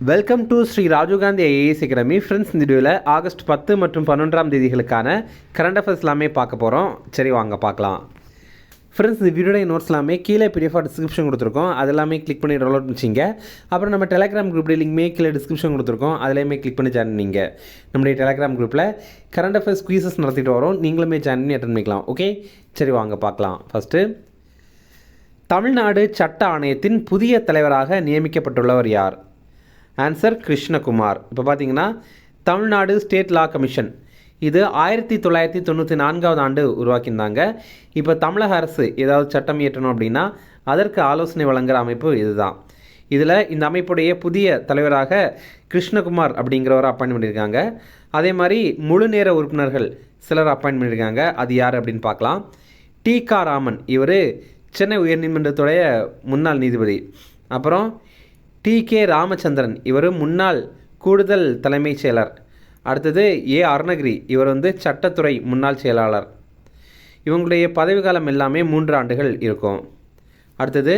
Welcome to Shri Rajiv Gandhi IAS academy. Friends, இந்த வீடியோவில் August 10 மற்றும் 11ஆம் தேதிகளுக்கான கரண்ட் அஃபேர்ஸ் எல்லாமே பார்க்க போகிறோம். சரி, வாங்க பார்க்கலாம். ஃப்ரெண்ட்ஸ், இந்த வீடியோட நோட்ஸ் எல்லாமே கீழே பிடிஎஃப் டிஸ்கிரிப்ஷன் கொடுத்துருக்கோம். அது எல்லாமே கிளிக் பண்ணி டவுன்லோட் பண்ணிச்சிங்க. அப்புறம் நம்ம டெலிகிராம் குரூப் லிங்க்மே கீழே டிஸ்கிரிப்ஷன் கொடுத்துருக்கோம். அதிலேயுமே கிளிக் பண்ணி ஜாயின் பண்ணிங்க. நம்முடைய டெலிகிராம் குரூப்பில் கரண்ட் அஃபேர்ஸ் குயிசஸ் நடத்திட்டு வரோம். நீங்களுமே ஜாயின் பண்ணி அட்டன் பண்ணிக்கலாம். ஓகே, சரி வாங்க பார்க்கலாம். ஃபஸ்ட்டு, தமிழ்நாடு சட்ட ஆணையத்தின் புதிய தலைவராக நியமிக்கப்பட்டுள்ளவர் யார்? ஆன்சர் கிருஷ்ணகுமார். இப்போ பார்த்தீங்கன்னா தமிழ்நாடு ஸ்டேட் லா கமிஷன் இது 1994ஆவது ஆண்டு உருவாக்கியிருந்தாங்க. இப்போ தமிழக அரசு ஏதாவது சட்டம் இயற்றணும் அப்படின்னா அதற்கு ஆலோசனை வழங்குகிற அமைப்பு இதுதான். இதில் இந்த அமைப்புடைய புதிய தலைவராக கிருஷ்ணகுமார் அப்படிங்கிறவரை அப்பாயின்ட் பண்ணியிருக்காங்க. அதே மாதிரி முழு நேர உறுப்பினர்கள் சிலர் அப்பாயின்ட் பண்ணியிருக்காங்க. அது யார் அப்படின்னு பார்க்கலாம். டி.க. ராமன், இவர் சென்னை உயர்நீதிமன்றத்துடைய முன்னாள் நீதிபதி. அப்புறம் டி.கே. ராமச்சந்திரன், இவர் முன்னாள் கூடுதல் தலைமைச் செயலர். அடுத்தது ஏ. அருணகிரி, இவர் சட்டத்துறை முன்னாள் செயலாளர். இவங்களுடைய பதவிக்காலம் எல்லாமே 3 ஆண்டுகள் இருக்கும். அடுத்தது,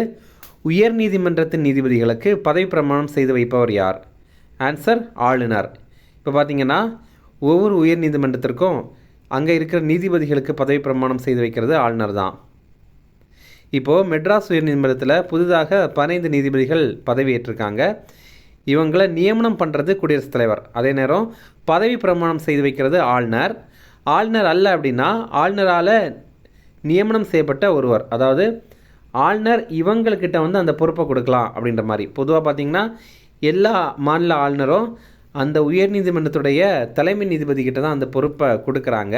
உயர் நீதிமன்றத்தின் நீதிபதிகளுக்கு பதவி பிரமாணம் செய்து வைப்பவர் யார்? ஆன்சர் ஆளுநர். இப்போ பார்த்தீங்கன்னா ஒவ்வொரு உயர் நீதிமன்றத்திற்கும் அங்கே இருக்கிற நீதிபதிகளுக்கு பதவி பிரமாணம் செய்து வைக்கிறது ஆளுநர் தான். இப்போது மெட்ராஸ் உயர்நீதிமன்றத்தில் புதிதாக 15 நீதிபதிகள் பதவியேற்றிருக்காங்க. இவங்களை நியமனம் பண்ணுறது குடியரசுத் தலைவர். அதே நேரம் பதவி பிரமாணம் செய்து வைக்கிறது ஆளுநர். ஆளுநர் அல்ல அப்படின்னா ஆளுநரால் நியமனம் செய்யப்பட்ட ஒருவர், அதாவது ஆளுநர் இவங்கக்கிட்ட அந்த பொறுப்பை கொடுக்கலாம் அப்படின்ற மாதிரி. பொதுவாக பார்த்திங்கன்னா எல்லா மாநில ஆளுநரும் அந்த உயர்நீதிமன்றத்துடைய தலைமை நீதிபதிக்கிட்ட தான் அந்த பொறுப்பை கொடுக்குறாங்க.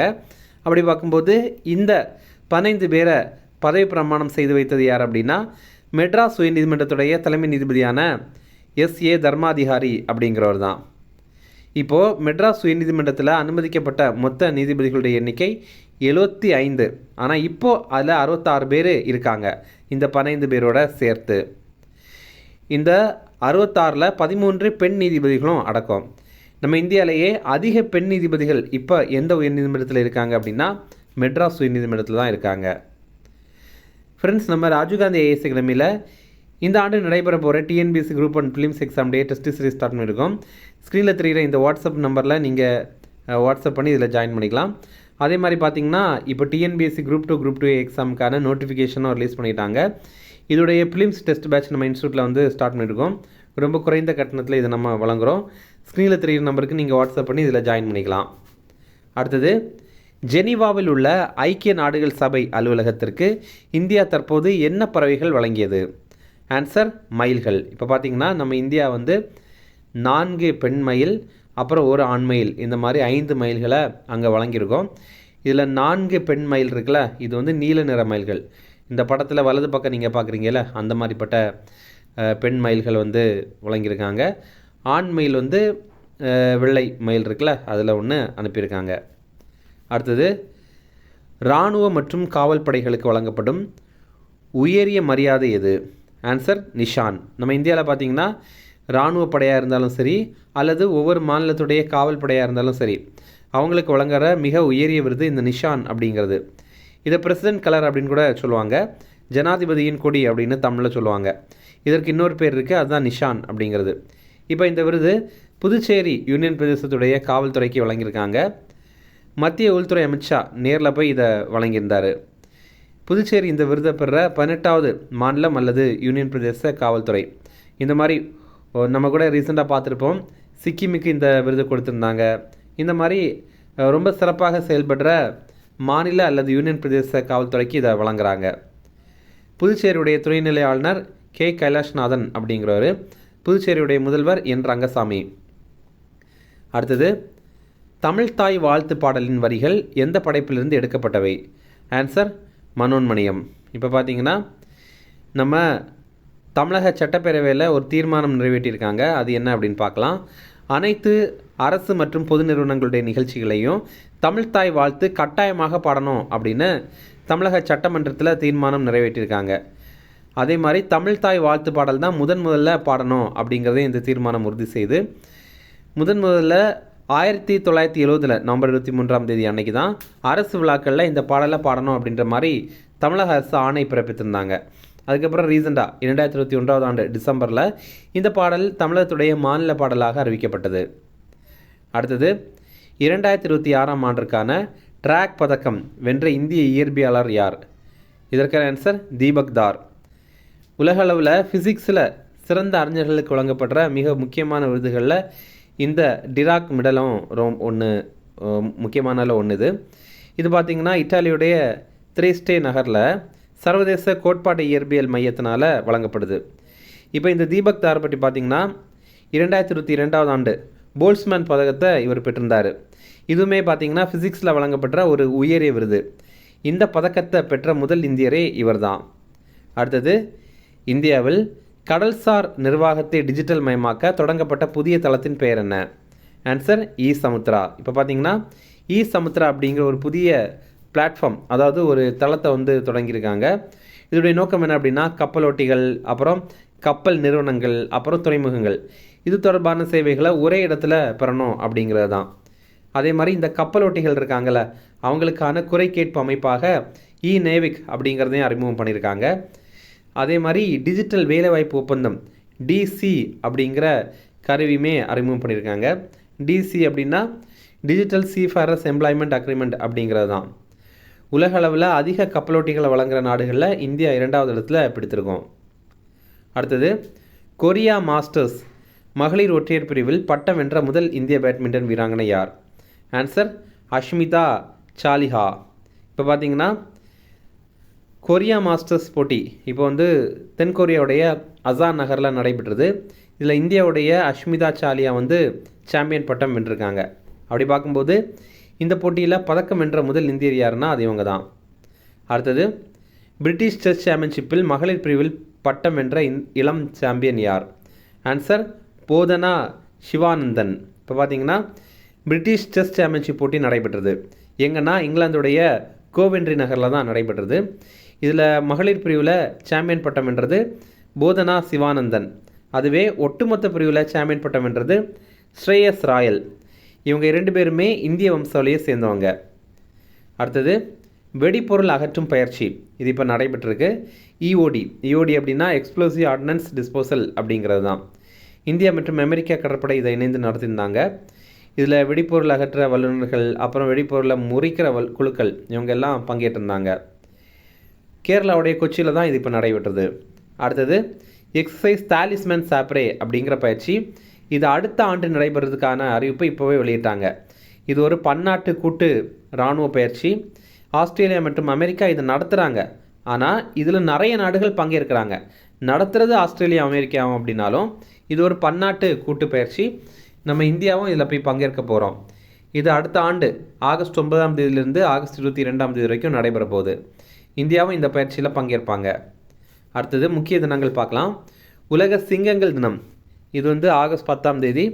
அப்படி பார்க்கும்போது இந்த 15 பேரை பதவி பிரமாணம் செய்து வைத்தது யார் அப்படின்னா மெட்ராஸ் உயர்நீதிமன்றத்துடைய தலைமை நீதிபதியான எஸ்.ஏ. தர்மாதிகாரி அப்படிங்கிறவர் தான். இப்போது மெட்ராஸ் உயர்நீதிமன்றத்தில் அனுமதிக்கப்பட்ட மொத்த நீதிபதிகளுடைய எண்ணிக்கை 75. ஆனால் இப்போது அதில் 66 பேர் இருக்காங்க, இந்த 15 பேரோட சேர்த்து. இந்த 66ல் 13 பெண் நீதிபதிகளும் அடக்கம். நம்ம இந்தியாவிலேயே அதிக பெண் நீதிபதிகள் இப்போ எந்த உயர்நீதிமன்றத்தில் இருக்காங்க அப்படின்னா மெட்ராஸ் உயர்நீதிமன்றத்தில் தான் இருக்காங்க. ஃப்ரெண்ட்ஸ், நம்ம ராஜீவ்காந்தி ஐஏஎஸ் அகாடமியில் இந்த ஆண்டு நடைபெற போகிற TNPSC group 1 films exam test series start பண்ணியிருக்கோம். ஸ்க்ரீனில் தெரிகிற இந்த வாட்ஸ்அப் நம்பரில் நீங்கள் வாட்ஸ்அப் பண்ணி இதில் ஜாயின் பண்ணிக்கலாம். அதே மாதிரி பார்த்தீங்கன்னா இப்போ டிஎன்பிஎஸ்சி குரூப் 2 எக்ஸாமுக்கான நோட்டிஃபிகேஷனும் ரிலீஸ் பண்ணிட்டாங்க. இதோடைய ஃபிலிம்ஸ் டெஸ்ட் பேட்ச் நம்ம இன்ஸ்டியூட்டில் ஸ்டார்ட் பண்ணியிருக்கோம். ரொம்ப குறைந்த கட்டணத்தில் இதை நம்ம வழங்குகிறோம். ஸ்க்ரீனில் தெரிகிற நம்பருக்கு நீங்கள் வாட்ஸ்அப் பண்ணி இதில் ஜாயின் பண்ணிக்கலாம். அடுத்தது, ஜெனீவாவில் உள்ள ஐக்கிய நாடுகள் சபை அலுவலகத்திற்கு இந்தியா தற்போது என்ன பறவைகள் வழங்கியது? ஆன்சர் மயில்கள். இப்போ பார்த்திங்கன்னா நம்ம இந்தியா 4 பெண் மயில் அப்புறம் 1 ஆண் மயில், இந்த மாதிரி 5 மயில்களை அங்கே வழங்கியிருக்கோம். இதில் 4 பெண் மயில் இருக்குல்ல, இது நீல நிற மயில்கள். இந்த படத்தில் வலது பக்கம் நீங்கள் பார்க்குறீங்கல்ல, அந்த மாதிரிப்பட்ட பெண் மயில்கள் வழங்கியிருக்காங்க. ஆண் மயில் வெள்ளை மயில் இருக்குல்ல, அதில் ஒன்று அனுப்பியிருக்காங்க. அடுத்தது, இராணுவ மற்றும் காவல் படைகளுக்கு வழங்கப்படும் உயரிய மரியாதை எது? ஆன்சர் நிஷான். நம்ம இந்தியாவில் பார்த்திங்கன்னா இராணுவ படையாக இருந்தாலும் சரி அல்லது ஒவ்வொரு மாநிலத்துடைய காவல் படையாக இருந்தாலும் சரி, அவங்களுக்கு வழங்குகிற மிக உயரிய விருது இந்த நிஷான் அப்படிங்கிறது. இதை பிரசிடென்ட் கலர் அப்படின்னு கூட சொல்லுவாங்க. ஜனாதிபதியின் கொடி அப்படின்னு தமிழில் சொல்லுவாங்க. இதற்கு இன்னொரு பேர் இருக்குது, அதுதான் நிஷான் அப்படிங்கிறது. இப்போ இந்த விருது புதுச்சேரி யூனியன் பிரதேசத்துடைய காவல்துறைக்கு வழங்கியிருக்காங்க. மத்திய உள்துறை அமித்ஷா நேரில் போய் இதை வழங்கியிருந்தார். புதுச்சேரி இந்த விருதை பெற 18வது மாநிலம் அல்லது யூனியன் பிரதேச காவல்துறை. இந்த மாதிரி நம்ம கூட ரீசெண்டாக பார்த்துருப்போம், சிக்கிமுக்கு இந்த விருது கொடுத்துருந்தாங்க. இந்த மாதிரி ரொம்ப சிறப்பாக செயல்படுற மாநில அல்லது யூனியன் பிரதேச காவல்துறைக்கு இதை வழங்குறாங்க. புதுச்சேரியுடைய துணைநிலை ஆளுநர் கே. கைலாஷ்நாதன் அப்படிங்கிறவர். புதுச்சேரியுடைய முதல்வர் என். ரங்கசாமி. அடுத்தது, தமிழ்த்தாய் வாழ்த்து பாடலின் வரிகள் எந்த படைப்பிலிருந்து எடுக்கப்பட்டவை? ஆன்சர் மனோன்மணியம். இப்போ பார்த்தீங்கன்னா நம்ம தமிழக சட்டப்பேரவையில் ஒரு தீர்மானம் நிறைவேற்றியிருக்காங்க. அது என்ன அப்படின்னு பார்க்கலாம். அனைத்து அரசு மற்றும் பொது நிறுவனங்களுடைய நிகழ்ச்சிகளையும் தமிழ்த்தாய் வாழ்த்து கட்டாயமாக பாடணும் அப்படின்னு தமிழக சட்டமன்றத்தில் தீர்மானம் நிறைவேற்றியிருக்காங்க. அதே மாதிரி தமிழ்த்தாய் வாழ்த்து பாடல் தான் முதல்ல பாடணும் அப்படிங்கிறதே இந்த தீர்மானம் உறுதி செய்து முதல்ல 1970 நவம்பர் 23ஆம் தேதி அன்னைக்கு தான் அரசு விழாக்களில் இந்த பாடலை பாடணும் அப்படின்ற மாதிரி தமிழக அரசு ஆணை பிறப்பித்திருந்தாங்க. அதுக்கப்புறம் ரீசெண்டாக 2021 ஆண்டு டிசம்பரில் இந்த பாடல் தமிழகத்துடைய மாநில பாடலாக அறிவிக்கப்பட்டது. அடுத்தது 2026 ஆண்டிற்கான ட்ராக் பதக்கம் வென்ற இந்திய இயற்பியலாளர் யார்? இதற்கான ஆன்சர் தீபக் தார். உலக அளவில் ஃபிசிக்ஸில் சிறந்த அறிஞர்களுக்கு வழங்கப்படுற மிக முக்கியமான விருதுகளில் இந்த டிராக் மெடலும் முக்கியமான ஒன்று. இது பார்த்திங்கன்னா இத்தாலியுடைய திரேஸ்டே நகரில் சர்வதேச கோட்பாட்டு இயற்பியல் மையத்தினால் வழங்கப்படுது. இப்போ இந்த தீபக் தார் பற்றி பார்த்திங்கன்னா 2022 ஆண்டு போல்ட்ஸ்மேன் பதக்கத்தை இவர் பெற்றிருந்தார். இதுவுமே பார்த்திங்கன்னா ஃபிசிக்ஸில் வழங்கப்பட்ட ஒரு உயரிய விருது. இந்த பதக்கத்தை பெற்ற முதல் இந்தியரே இவர் தான். அடுத்தது இந்தியாவில் கடல்சார் நிர்வாகத்தை டிஜிட்டல் மயமாக்க தொடங்கப்பட்ட புதிய தளத்தின் பெயர் என்ன? ஆன்சர் இ சமுத்ரா. இப்போ பார்த்திங்கன்னா இ சமுத்ரா அப்படிங்கிற ஒரு புதிய பிளாட்ஃபார்ம், அதாவது ஒரு தளத்தை தொடங்கியிருக்காங்க. இதோடைய நோக்கம் என்ன அப்படின்னா கப்பலோட்டிகள், அப்புறம் கப்பல் நிறுவனங்கள், அப்புறம் துறைமுகங்கள் இது தொடர்பான சேவைகளை ஒரே இடத்துல பெறணும் அப்படிங்கிறது தான். அதே மாதிரி இந்த கப்பலோட்டிகள் இருக்காங்கள்ல, அவங்களுக்கான குறை கேட்பு அமைப்பாக இ நேவிக் அப்படிங்கிறதையும் அறிமுகம் பண்ணியிருக்காங்க. அதே மாதிரி டிஜிட்டல் வேலைவாய்ப்பு ஒப்பந்தம் டிசி அப்படிங்கிற கருவியுமே அறிமுகம் பண்ணியிருக்காங்க. டிசி அப்படின்னா டிஜிட்டல் சீஃபேரர்ஸ் எம்ப்ளாய்மெண்ட் அக்ரிமெண்ட் அப்படிங்கிறது தான். உலக அளவில் அதிக கப்பலோட்டிகளை வழங்குகிற நாடுகளில் இந்தியா 2வது இடத்துல பிடித்திருக்கோம். அடுத்தது கொரியா மாஸ்டர்ஸ் மகளிர் ஒற்றையர் பிரிவில் பட்டம் வென்ற முதல் இந்திய பேட்மிண்டன் வீராங்கனை யார்? ஆன்சர் அஷ்மிதா சாலிஹா. இப்போ பார்த்திங்கன்னா கொரியா மாஸ்டர்ஸ் போட்டி இப்போ தென்கொரியாவுடைய அசான் நகரில் நடைபெற்றது. இதில் இந்தியாவுடைய அஷ்மிதா சாலியா சாம்பியன் பட்டம் வென்றிருக்காங்க. அப்படி பார்க்கும்போது இந்த போட்டியில் பதக்கம் வென்ற முதல் இந்தியர் யாருன்னா அது இவங்க தான். அடுத்தது பிரிட்டிஷ் செஸ் சாம்பியன்ஷிப்பில் மகளிர் பிரிவில் பட்டம் வென்ற இளம் சாம்பியன் யார்? ஆன்சர் போதனா சிவானந்தன். இப்போ பார்த்திங்கன்னா பிரிட்டிஷ் செஸ் சாம்பியன்ஷிப் போட்டி நடைபெற்றது எங்கன்னா இங்கிலாந்துடைய கோவென்ட்ரி நகரில் தான் நடைபெற்றது. இதில் மகளிர் பிரிவில் சாம்பியன் பட்டம் வென்றது போதனா சிவானந்தன். அதுவே ஒட்டுமொத்த பிரிவில் சாம்பியன் பட்டம் வென்றது ஸ்ரேயஸ் ராயல். இவங்க 2 பேருமே இந்திய வம்சாவளியை சேர்ந்தவங்க. அடுத்தது வெடிப்பொருள் அகற்றும் பயிற்சி இது இப்போ நடைபெற்றிருக்கு. இஓடி அப்படின்னா எக்ஸ்ப்ளோசிவ் ஆர்டினன்ஸ் டிஸ்போசல் அப்படிங்கிறது தான். இந்தியா மற்றும் அமெரிக்கா கடற்படை இதை இணைந்து நடத்தியிருந்தாங்க. இதில் வெடிப்பொருள் அகற்ற வல்லுநர்கள், அப்புறம் வெடிப்பொருளை முறிக்கிற குழுக்கள் இவங்க எல்லாம் பங்கேற்றிருந்தாங்க. கேரளாவுடைய கொச்சியில் தான் இது இப்போ நடைபெற்றது. அடுத்தது எக்ஸசைஸ் தாலிஸ்மேன் சாப்ரே அப்படிங்கிற பயிற்சி இது அடுத்த ஆண்டு நடைபெறதுக்கான அறிவிப்பை இப்போவே வெளியிட்டாங்க. இது ஒரு பன்னாட்டு கூட்டு இராணுவ பயிற்சி. ஆஸ்திரேலியா மற்றும் அமெரிக்கா இதை நடத்துகிறாங்க. ஆனால் இதில் நிறைய நாடுகள் பங்கேற்கிறாங்க. நடத்துகிறது ஆஸ்திரேலியா அமெரிக்காவும் அப்படின்னாலும் இது ஒரு பன்னாட்டு கூட்டு பயிற்சி. நம்ம இந்தியாவும் இதில் போய் பங்கேற்க போகிறோம். இது அடுத்த ஆண்டு ஆகஸ்ட் 9ஆம் தேதியிலிருந்து ஆகஸ்ட் 22ஆம் தேதி வரைக்கும் நடைபெற போகுது. இந்தியாவும் இந்த பயிற்சியில் பங்கேற்பாங்க. அடுத்தது முக்கிய தினங்கள் பார்க்கலாம். உலக சிங்கங்கள் தினம் இது ஆகஸ்ட் 10ஆம் தேதி.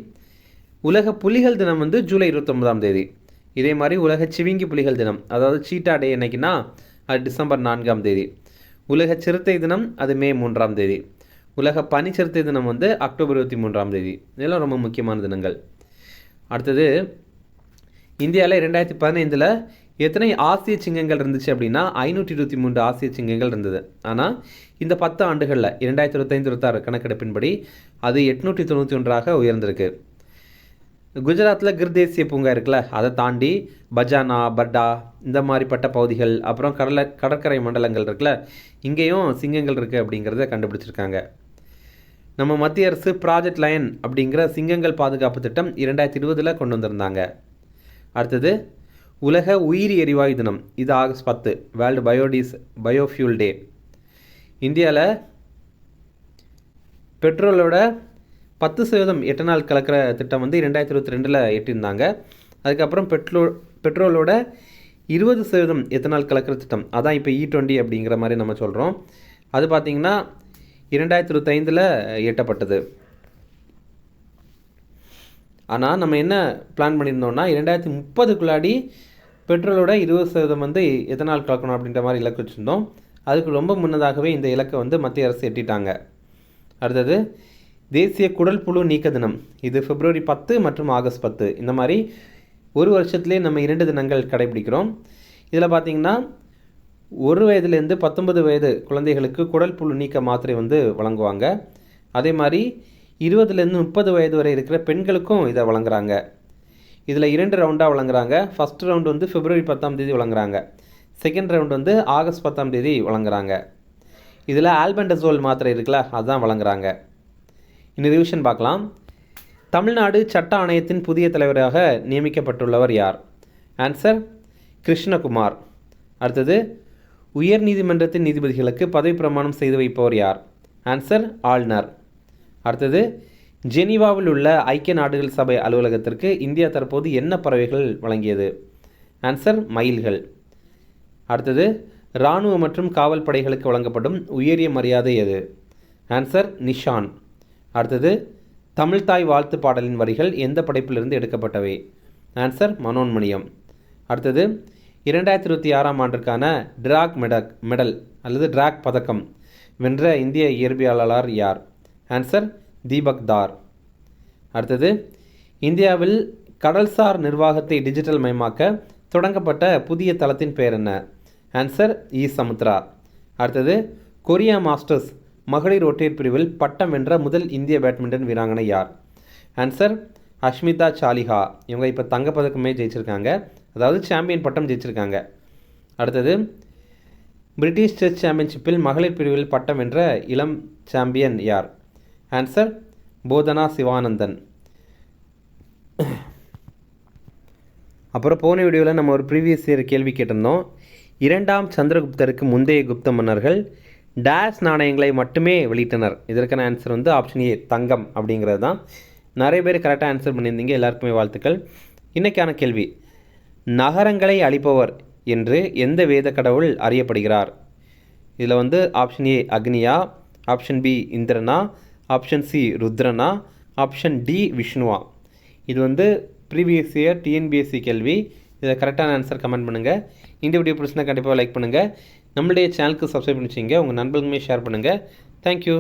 உலக புலிகள் தினம் ஜூலை 29ஆம் தேதி. இதே மாதிரி உலக சிவிங்கி புலிகள் தினம், அதாவது சீட்டா டே என்னைக்குன்னா அது டிசம்பர் 4ஆம் தேதி. உலக சிறுத்தை தினம் அது மே 3ஆம் தேதி. உலக பனி சிறுத்தை தினம் அக்டோபர் 23ஆம் தேதி. இதெல்லாம் ரொம்ப முக்கியமான தினங்கள். அடுத்தது இந்தியாவில் 2015 எத்தனை ஆசிய சிங்கங்கள் இருந்துச்சு அப்படின்னா 523 ஆசிய சிங்கங்கள் இருந்தது. ஆனால் இந்த 10 ஆண்டுகளில் 2025-26 கணக்கெடுப்பின்படி அது 891ஆக உயர்ந்திருக்கு. குஜராத்தில் கிர் தேசிய பூங்கா இருக்குல்ல, அதை தாண்டி பஜானா, பட்டா இந்த மாதிரிப்பட்ட பகுதிகள், அப்புறம் கடற்கரை மண்டலங்கள் இருக்குல்ல, இங்கேயும் சிங்கங்கள் இருக்குது அப்படிங்கிறத கண்டுபிடிச்சிருக்காங்க. நம்ம மத்திய அரசு ப்ராஜெக்ட் லயன் அப்படிங்கிற சிங்கங்கள் பாதுகாப்பு திட்டம் 2020 கொண்டு வந்திருந்தாங்க. அடுத்தது உலக உயிரி எரிவாயு தினம் இது ஆகஸ்ட் 10, வேர்ல்டு பயோஃபியூல் டே. இந்தியாவில் பெட்ரோலோட 10% எட்டனால் கலக்கிற திட்டம் 2022 எட்டியிருந்தாங்க. அதுக்கப்புறம் பெட்ரோலோட 20% எத்தனால் கலக்கிற திட்டம், அதான் இப்போ E20 அப்படிங்கிற மாதிரி நம்ம சொல்கிறோம். அது பார்த்திங்கன்னா 2025 எட்டப்பட்டது. ஆனால் நம்ம என்ன பிளான் பண்ணியிருந்தோம்னா 2030க்குள்ளாடி பெட்ரோலோட 20% எத்தனால் கலக்கணும் அப்படின்ற மாதிரி இலக்கு வச்சுருந்தோம். அதுக்கு ரொம்ப முன்னதாகவே இந்த இலக்கை மத்திய அரசு எட்டிட்டாங்க. அடுத்தது தேசிய குடல் புழு நீக்க தினம் இது பிப்ரவரி 10 மற்றும் ஆகஸ்ட் 10. இந்த மாதிரி ஒரு வருஷத்துலேயே நம்ம 2 தினங்கள் கடைபிடிக்கிறோம். இதில் பார்த்திங்கன்னா 1 வயதுலேருந்து 19 வயது குழந்தைகளுக்கு குடல் புழு நீக்க மாத்திரை வந்து வழங்குவாங்க. அதே மாதிரி 20லேருந்து 30 வயது வரை இருக்கிற பெண்களுக்கும் இதை வழங்குறாங்க. இதில் 2 ரவுண்டாக வழங்குறாங்க. ஃபஸ்ட் ரவுண்டு வந்து February 10 வழங்குறாங்க. செகண்ட் ரவுண்டு வந்து August 10 வழங்குறாங்க. இதில் ஆல்பெண்டசோல் மாத்திரை இருக்குல்ல, அதுதான் வழங்குறாங்க. இன்னும் ரிவிஷன் பார்க்கலாம். தமிழ்நாடு சட்ட ஆணையத்தின் புதிய தலைவராக நியமிக்கப்பட்டுள்ளவர் யார்? ஆன்சர் கிருஷ்ணகுமார். அடுத்தது, உயர் நீதிமன்றத்தின் நீதிபதிகளுக்கு பதவி பிரமாணம் செய்து வைப்பவர் யார்? ஆன்சர் ஆளுநர். அடுத்தது, ஜெனீவாவில் உள்ள ஐக்கிய நாடுகள் சபை அலுவலகத்திற்கு இந்தியா தற்போது என்ன பறவைகள் வழங்கியது? ஆன்சர் மயில்கள். அடுத்தது, இராணுவ மற்றும் காவல் படைகளுக்கு வழங்கப்படும் உயரிய மரியாதை எது? ஆன்சர் நிஷான். அடுத்தது, தமிழ்தாய் வாழ்த்து பாடலின் வரிகள் எந்த படைப்பிலிருந்து எடுக்கப்பட்டவை? ஆன்சர் மனோன்மணியம். அடுத்தது, 2026 ஆண்டிற்கான டிராக் மெடல் அல்லது டிராக் பதக்கம் வென்ற இந்திய இயற்பியலாளர் யார்? ஆன்சர் தீபக் தார். அடுத்தது, இந்தியாவில் கடல்சார் நிர்வாகத்தை டிஜிட்டல் மயமாக்க தொடங்கப்பட்ட புதிய தளத்தின் பெயர் என்ன? ஆன்சர் சமுத்ரா. அடுத்தது, கொரியா மாஸ்டர்ஸ் மகளிர் ஒற்றையர் பிரிவில் பட்டம் வென்ற முதல் இந்திய பேட்மிண்டன் வீராங்கனை யார்? ஆன்சர் அஷ்மிதா சாலிஹா. இவங்க இப்போ தங்கப்பதக்கமே ஜெயிச்சிருக்காங்க, அதாவது சாம்பியன் பட்டம் ஜெயிச்சிருக்காங்க. அடுத்தது, பிரிட்டிஷ் செஸ் சாம்பியன்ஷிப்பில் மகளிர் பிரிவில் பட்டம் வென்ற இளம் சாம்பியன் யார்? ஆன்சர் போதனா சிவானந்தன். அப்புறம் போன வீடியோவில் நம்ம ஒரு ப்ரீவியஸ் இயர் கேள்வி கேட்டிருந்தோம். 2ஆம் சந்திரகுப்தருக்கு முந்தைய குப்த மன்னர்கள் டேஷ் நாணயங்களை மட்டுமே வெளியிட்டனர். இதற்கான ஆன்சர் வந்து ஆப்ஷன் ஏ தங்கம் அப்படிங்கிறது தான். நிறைய பேர் கரெக்டாக ஆன்சர் பண்ணியிருந்தீங்க, எல்லாருக்குமே வாழ்த்துக்கள். இன்றைக்கான கேள்வி, நகரங்களை அழிப்பவர் என்று எந்த வேத கடவுள் அறியப்படுகிறார்? இதில் வந்து ஆப்ஷன் ஏ அக்னியா, ஆப்ஷன் பி இந்திரனா, ஆப்ஷன் சி ருத்ரனா, ஆப்ஷன் டி விஷ்ணுவா. இது வந்து ப்ரீவியஸ் இயர் டிஎன்பிஎஸ்சி கேள்வி. இதில் கரெக்டான ஆன்சர் கமெண்ட் பண்ணுங்கள். இந்த வீடியோ பிடிச்சினா கண்டிப்பாக லைக் பண்ணுங்கள். நம்மளுடைய சேனலுக்கு சப்ஸ்கிரைப் பண்ணி வச்சுங்க, உங்கள் நண்பர்களுமே ஷேர் பண்ணுங்கள். தேங்க்யூ.